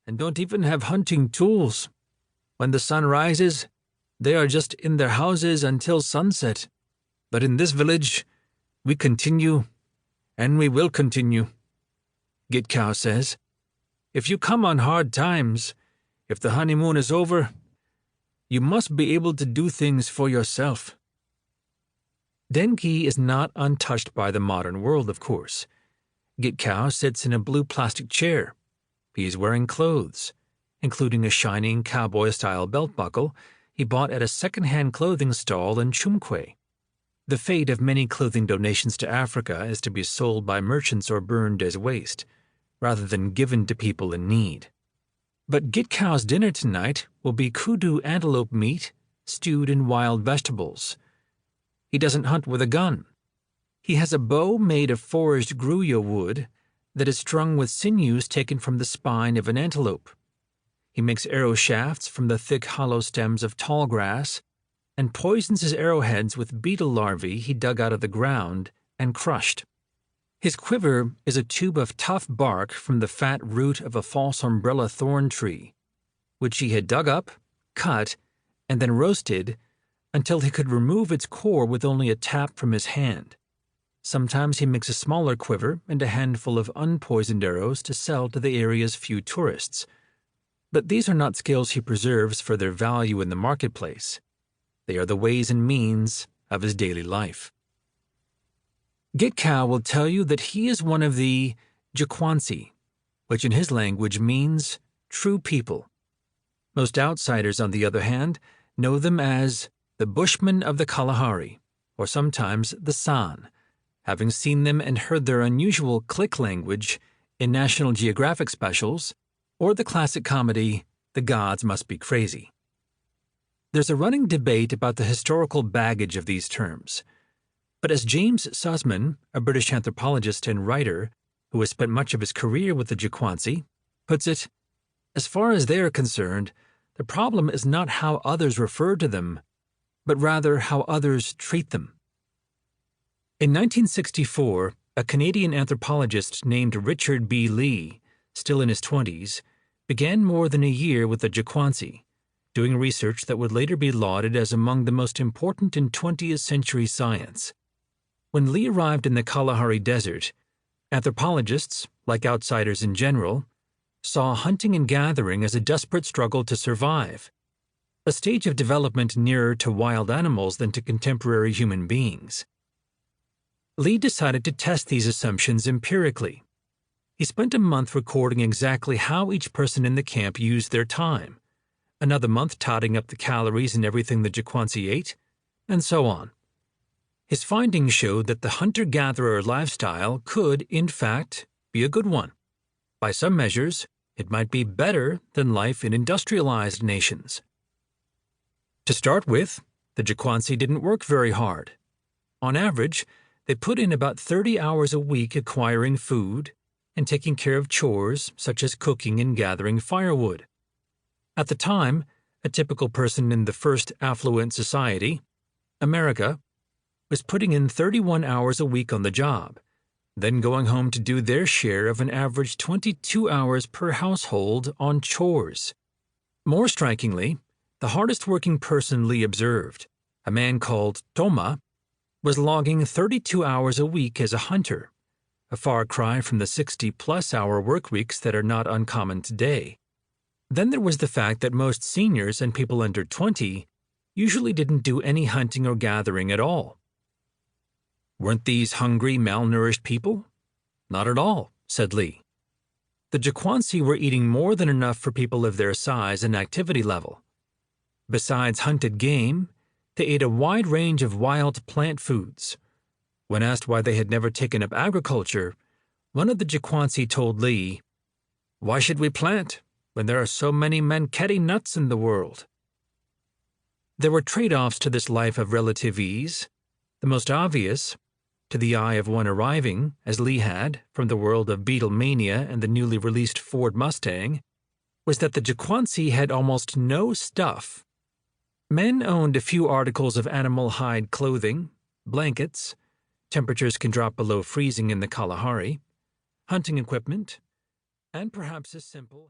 and don't even have hunting tools. When the sun rises, they are just in their houses until sunset. But in this village, we continue, and we will continue. Gitcow says, if you come on hard times, if the honeymoon is over, you must be able to do things for yourself. Denki is not untouched by the modern world, of course. Gitcow sits in a blue plastic chair. He is wearing clothes, including a shining cowboy-style belt buckle he bought at a second-hand clothing stall in Chumkwe. The fate of many clothing donations to Africa is to be sold by merchants or burned as waste, rather than given to people in need. But Gitcow's dinner tonight will be kudu antelope meat stewed in wild vegetables. He doesn't hunt with a gun. He has a bow made of foraged gruya wood that is strung with sinews taken from the spine of an antelope. He makes arrow shafts from the thick hollow stems of tall grass and poisons his arrowheads with beetle larvae he dug out of the ground and crushed. His quiver is a tube of tough bark from the fat root of a false umbrella thorn tree, which he had dug up, cut, and then roasted until he could remove its core with only a tap from his hand. Sometimes he makes a smaller quiver and a handful of unpoisoned arrows to sell to the area's few tourists. But these are not skills he preserves for their value in the marketplace. They are the ways and means of his daily life. Gitcow will tell you that he is one of the Jikwansi, which in his language means true people. Most outsiders, on the other hand, know them as the Bushmen of the Kalahari, or sometimes the San, having seen them and heard their unusual click language in National Geographic specials or the classic comedy The Gods Must Be Crazy. There's a running debate about the historical baggage of these terms, but as James Sussman, a British anthropologist and writer who has spent much of his career with the Jikwansi, puts it, as far as they are concerned, the problem is not how others refer to them, but rather how others treat them. In 1964, a Canadian anthropologist named Richard B. Lee, still in his 20s, began more than a year with the Jikwansi, doing research that would later be lauded as among the most important in 20th century science. When Lee arrived in the Kalahari Desert, anthropologists, like outsiders in general, saw hunting and gathering as a desperate struggle to survive, a stage of development nearer to wild animals than to contemporary human beings. Lee decided to test these assumptions empirically. He spent a month recording exactly how each person in the camp used their time, another month totting up the calories in everything the Jikwansi ate, and so on. His findings showed that the hunter-gatherer lifestyle could, in fact, be a good one. By some measures, it might be better than life in industrialized nations. To start with, the Jikwansi didn't work very hard. On average, they put in about 30 hours a week acquiring food and taking care of chores such as cooking and gathering firewood. At the time, a typical person in the first affluent society, America, was putting in 31 hours a week on the job, then going home to do their share of an average 22 hours per household on chores. More strikingly, the hardest-working person Lee observed, a man called Toma, was logging 32 hours a week as a hunter, a far cry from the 60-plus-hour work weeks that are not uncommon today. Then there was the fact that most seniors and people under 20 usually didn't do any hunting or gathering at all. Weren't these hungry, malnourished people? Not at all, said Lee. The Jikwansi were eating more than enough for people of their size and activity level. Besides hunted game, they ate a wide range of wild plant foods. When asked why they had never taken up agriculture, one of the Jikwansi told Lee, "Why should we plant when there are so many manketi nuts in the world?" There were trade-offs to this life of relative ease. The most obvious, to the eye of one arriving, as Lee had, from the world of Beatlemania and the newly released Ford Mustang, was that the Jikwansi had almost no stuff. Men owned a few articles of animal hide clothing, blankets, temperatures can drop below freezing in the Kalahari, hunting equipment, and perhaps a simple